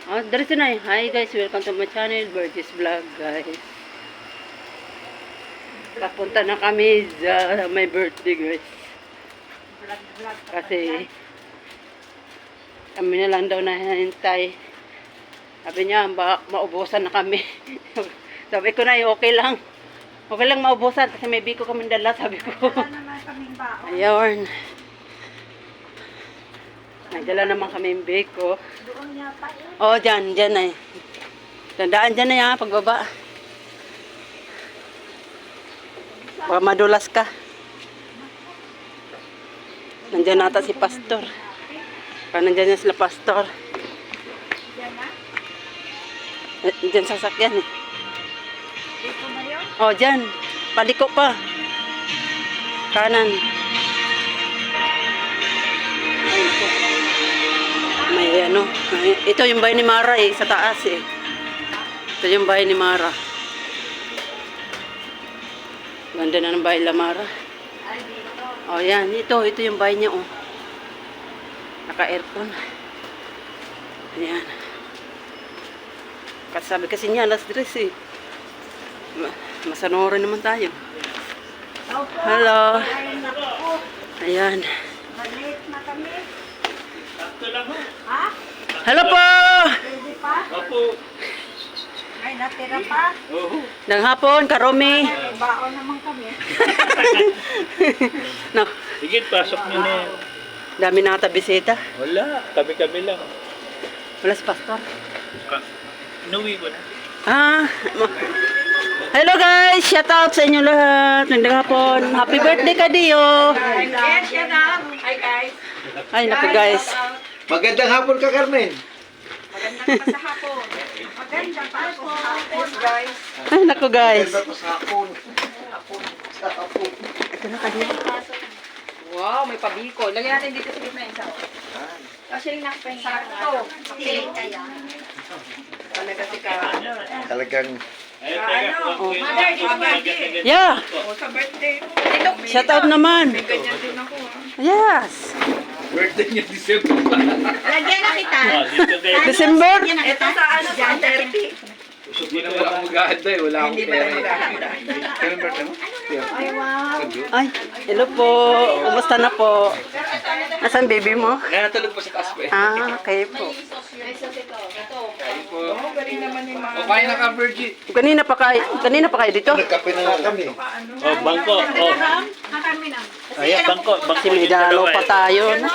Oh, diretso na eh. Hi guys, welcome to my channel, Burgess Vlog guys. Papunta na kami sa my birthday guys. Kasi kami na lang daw nahihintay. Sabi niya, maubusan na kami. Sabi ko na, okay lang. Okay lang maubusan kasi may biko kami dala, sabi ko. Ayun. Nagdala naman kami yung biko. Oh, dyan na eh. Tandaan dyan na yan, pagbaba. Baka madulas ka. Nandyan nata si Pastor. Baka nandyan niya sila Pastor. Dyan sasakyan eh. Oh, dyan. Paliko pa. Kanan. May ano. Ito yung bahay ni Mara eh. Sa taas eh. Ito yung bahay ni Mara. Ganda na ng bahay la Mara. Oh, yan. Ito yung bahay niya oh. Naka-aircon. Ayan. Sabi kasi niya, alas 3 eh. Masanorin naman tayo. Hello. Ayan. Hello po! Opo. Ay, natira pa. Nang hapon, Karomi. Baon naman kami. No, Sige, pasok nyo na yan. dami na ata bisita. Wala, kami-kami lang. Wala si Pastor. Inuwi ko na. Hello guys! Shout out sa inyo lahat. Nandang hapon. Happy birthday ka, Dio. Yes, yan na. Hi, guys. Ay, naku guys. Magandang hapon ka, Carmen. Magandang pa sa hapon. Magandang pa sa hapon, guys. Ay, naku guys. Maganda pa sa hapon. Sa hapon. Ito na ka, Dio. Wow, may pabiko. Lagyan natin dito sa gitna isa. Kasi yung nakapahinga. Sakto. Piling kaya. Talaga si ka. Talagang Ano? Mother, dito ba? Yeah. O, sa birthday mo. Dito. Shout out naman. May ganyan din ako. Yes. birthday niya December pa. Lagyan na kita. Oh, dito kayo. December. Ito sa ano, sa 30. Hindi na wala akong mag-ahanda eh. Wala akong Hindi pa pera. tayo maghahanda. Kailan birthday mo? Ay, wow. Ay, hello po. Kumusta na po? Nasaan baby mo? Natulog po sa taas po eh. Ah, kayo po. Kain po. Galing naman yung mga... O, kain na ka, Virgie. Kanina pa kayo dito? Nagkape na nga kami. Oh, bangko. Oh. Kami na. Ayan, bangko. Bangko Kasi may dalaw pa tayo. No?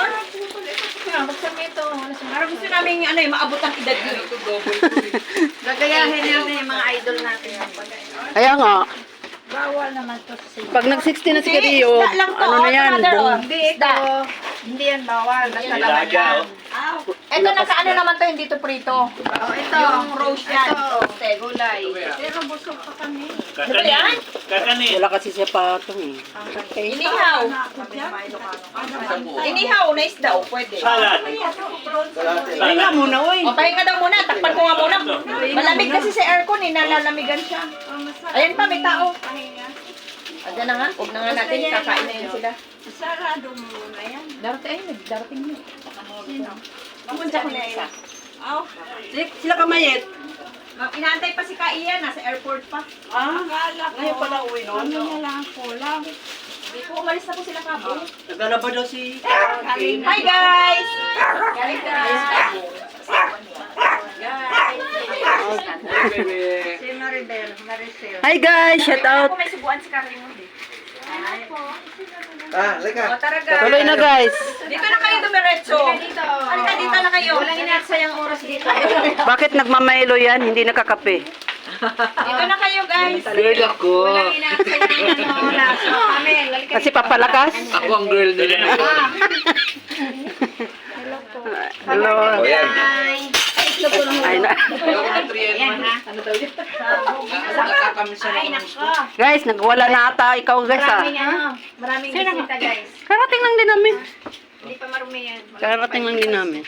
Parang gusto namin ano, maabot ang edad nyo. Gagayahin natin yung mga idol natin. Kaya nga, Bawal naman to sa pag nag-60 na si Kario, ano na yan? Hindi ito. Hindi yan bawal. Nasa laman Ilaga, yan. oh. Ito nakaano naman to, hindi to prito. Ito. Yung roast yan. Ito. Gulay. Pero busog pa kami. Kakanin. Kakanin. Wala kasi siya patong eh. Inihaw. Inihaw na isda. Pwede. Salad. Pahinga muna, oy. O, pahinga daw muna. Takpan ko nga muna. Malamig kasi sa aircon eh. Nalalamigan siya. Ayan pa, may tao. Ayan na nga. Huwag na nga natin. Kakain na yun sila. Sarado mo na yan. Darating mo. Sino? Pumunta ko na isa. Oh, Sila kamayet. Inaantay pa si Kaiya. Nasa airport pa. akala ko. Ngayon pala uwi nun, Ano no? na lang ko lang. Hindi po, umalis na po sila kabo. Naglalaba daw si... Hi guys! Galing guys! Si Maribel, Maricel. Hi guys, shout out. Ako may subuan si Karin mo. Ah, lika. O tara guys. Tuloy na guys. Dito na kayo dumiretso. Halika dito na kayo. Walang inaksayang oras dito. Bakit nagmamaylo yan? Hindi nakakape. Dito na kayo guys. Girl ako. Walang inaksayang oras. Kami, halika Kasi papalakas. Ako ang girl nila. Hello. O yan. Ay, na. Ay, nako. Guys, nagwala na ata ikaw guys ah. Maraming bisita guys. Karating lang din namin. Hindi pa marumi yan. Karating lang din namin.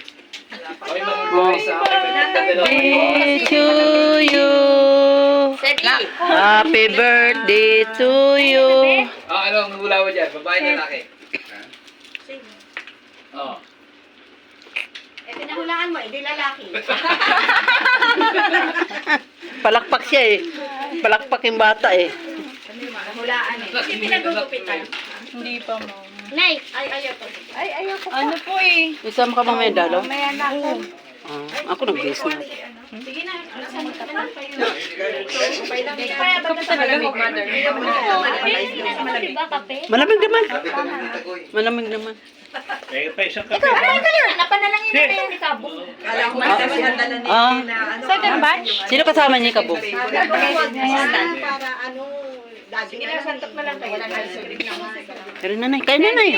Ay, mabuhay sa akin. Birthday to you. Steady. Happy birthday to you. Ah, ano, ang hula mo dyan? Babae na laki. Oh. Ito na hulaan mo, hindi lalaki. Palakpak siya eh. Palakpak yung bata eh. Hulaan eh. Hindi pinagugupitan. Hindi pa, ma'am. Nay! Ay, ayaw ko. Ay, ayaw ko. Ano po eh? Isama ka mamaya dalaw? Mamaya na ako. Ako nag-base na. Sige na, alasan ka na. Kape talaga, mother. Malamig naman. Malamig naman. Eh, pa isang kape. Napanalangin na kayo ni Kabo. Second batch? Sino kasama niya, Kabo? Para ano, sige na, santok na lang kayo. Pero nanay, kaya nanay.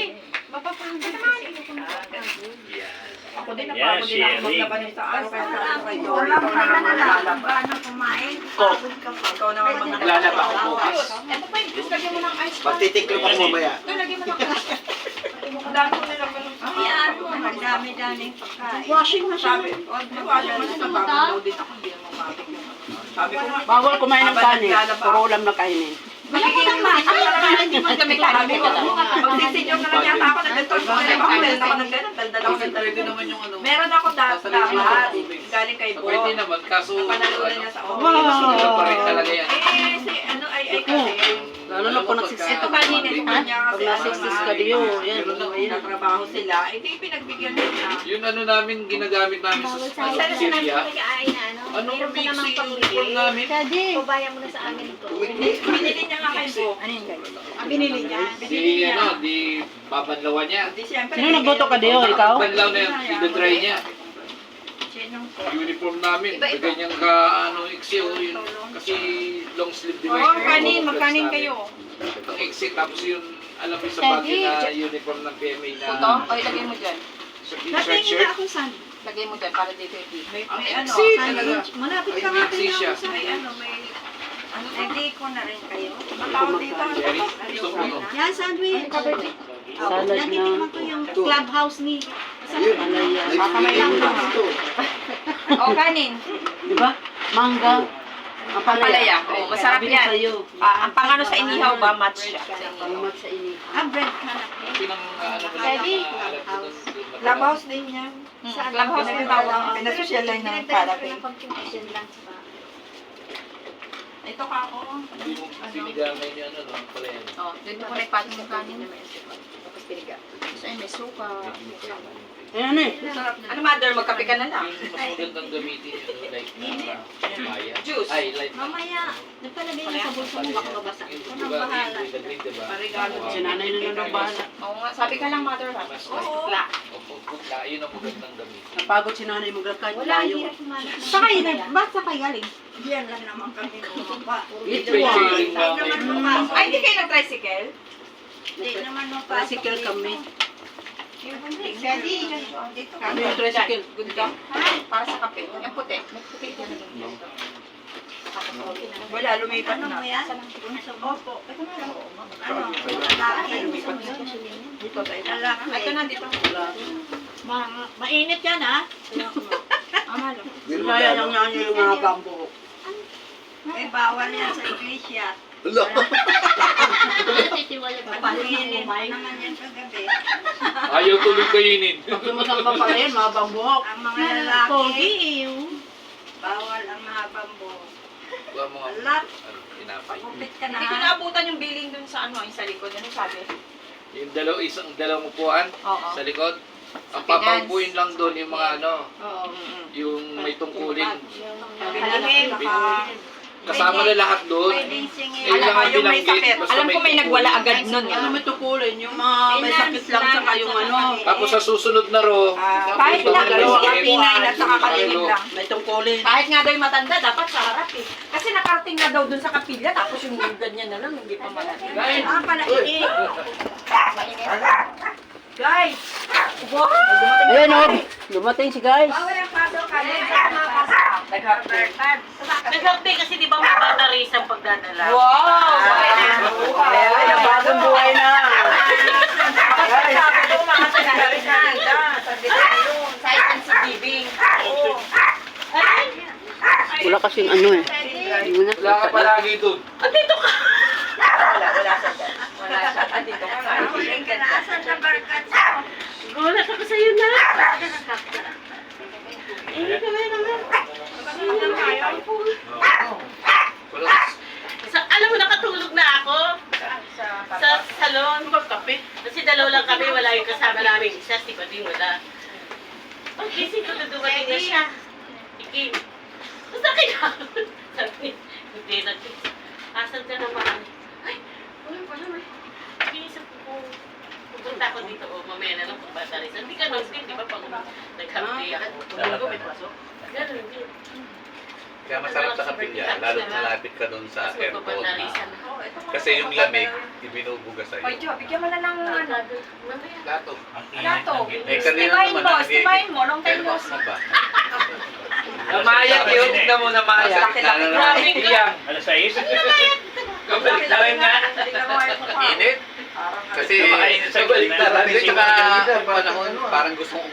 Ako din, Yan, sharing. Ikaw naman Maglalaba ako bukas. Ito pa yung gusto lagyan mo ng ice. Magtitiklop ako mamaya. Ito, lagyan mo ng ice. Ang dami ko nilang ganun. Hayaan mo, ang dami-daming pagkain. Washing machine. Washing machine. Nababaw din ako, hindi naman mabig naman. Sabi ko nga, Bawal kumain ng kanin. Puro ulam na kainin. magiging hindi man kami kami ko. Magsisinyo na lang yata ako, nag-detox ko na ako, meron ako ng ganun, daldal ako ng Talaga naman yung ano. meron ako dapat, galing kay Bo. Pwede naman, kaso Panalunan niya sa office. susunod pa rin talaga yan. Eh, si ano ay kasi, Lalo na po nagsisis. ito kanina, ito niya kasi Pag nagsisis ka diyo, yan. natrabaho sila, hindi pinagbigyan nila. Yung ano namin, ginagamit namin sa Syria. Ano yung mixing yung uniform namin? Pabayan mo na sa amin ito. Binili niya nga kay Bo. Ano yun guys? Binili niya. Binili Di niya. ano, di babanlawan niya. Di siyempre. Sino nagboto ka diyo? Ikaw? Banlaw na yan, i-dry niya. Sinong po? Uniform namin, ganyan ka ano, iksi o yun. Kasi long sleeve di ba? Oo, kanin, magkanin kayo. Ang iksi, tapos yun, alam mo sa bagay na uniform ng PMA na Puto? O, ilagay mo dyan. sweatshirt. ako saan? Lagay mo dyan para dito. May Ang ano, iksi talaga. malapit Ay, ka nga iksi siya. May ano, may hindi ko na rin kayo. Matawag dito. Jerry, gusto mo no? Yan, sandwich. Salad na. Natitikman ko yung clubhouse ni. O, kanin. Di ba? Mangga. Ang Palaya. O, masarap Sabi ko yan. sa'yo. Ang pangano sa inihaw ba, match siya. Pangmat sa ini. Bread ka na. Pinang ano mo Daddy. Clubhouse din yan. Clubhouse din tawag. Pinasosyal lang ng karate. Ito ka ako. Sinigamay niya ano, no? Pala yan. O, dito ko na ipatin yung kanin. Tapos piniga. Kasi may suka. Ayan eh. Ano, mother? Magkape ka na lang. Mas magandang gamitin yun, like maya. Juice. Ay, like Mamaya, nagpalagay mo sa bulsa mo baka mabasa. yung Ito diba, nang bahala. yung green, diba? Si nanay na nang bahala. Oo nga, sabi ka lang, mother, ha? Bukla. Opo, bukla, yun ang magandang gamitin. Napagod si nanay maglakad. Wala, Layo. hirap kumalat. Sakay na, ba't sakay galing? Diyan lang naman kami bumaba. Ito May ah. chilling Hindi naman pumasok. Ay, hindi kayo nag-tricycle? Hindi naman mapasok. Tricycle kami. Daddy, dito ka. Kami yung tricycle. Good ka? Para sa kape. Yung puti. May puti dyan. Wala, lumipat na. Ano mo yan? Opo. Ano? Lalaki. Dito tayo. Lalaki. Ito na, dito. Mainit yan, ha? Amalo. Kaya lang niya yung mga bambo. Eh, bawal yan sa iglesia. Papahinit naman yan kagabi. Ayaw tuloy kainin. Pag sumasang pa pala yun, mga bambuhok. Ang mga lalaki, bawal ang mahabang buhok. Wala mo nga, Alak, ano, tinapay. kupit ka na. Hindi ko naabutan yung billing dun sa ano, yung sa likod. Ano sabi? Yung dalawang upuan Oo. sa likod. Ang finance. papaupuin lang doon yung mga ano, Oo. yung may tungkulin. Bilhin, Kasama na lahat doon. pwedeng singin. Yun lang ang yung may binanggit. sakit. Basta Alam ko may nagwala agad nun. Ano may tukulin? Yung mga may sakit lang sa kayong ano. Tapos sa susunod na ro, Kahit na dalawa sa kayo. Pinay na sa kakalilig lang. May tungkulin. Kahit nga daw yung matanda, dapat sa harap eh. Kasi nakarating na daw dun sa kapilya, tapos yung ganyan na lang, hindi pa malalim. Guys, Ah, panainit. Guys! Ayan o. Dumating si guys. Bawal ang pasok ka. Nagpapasok. Nagharbertad. Nag-update kasi di ba may batteries ang pagdadala? Wow! Ayan, bagong buhay na. Sabi ko mga taga-harisan. Sabi ko yun, sa ikan si Bibing. Wala kasing ano eh. Hindi na. wala ka palagi doon. Wala siya dyan. Wala siya. Andito ka nga. Huling ka na. Asan na barkat mo? Gulat ako sa'yo na. si Bading wala. Pag-gising ko na dumating na siya. Ikim. Basta kaya. Sabi niya, hindi na. Asan ka naman? Ay, wala pala may. Iisip ko pupunta ako dito o mamaya na lang pagbatari. Hindi ka nung di ba pag nag-happy ako. Ganun din. Kaya masarap sa kapilya, lalo malapit ka doon sa Tapos airport. magpapanarisan. Kasi yung lamig, ibinubuga Oy, sa'yo. Jo, bigyan mo na ng ano. Mamaya. Lato. Lato. Eh, kanina Stimahin naman, mo, hindi. stimahin mo. Long time no Airbox see. mo ba? Namayag yun, tignan mo namayag. Laki-laki. Grabe ka. Iyang. Alas 6? Kabalik na rin nga. Tingnan mo ngayon mukha. Init. Parang Kasi, Kumakain sa balik na rin. tsaka panahon, parang gustong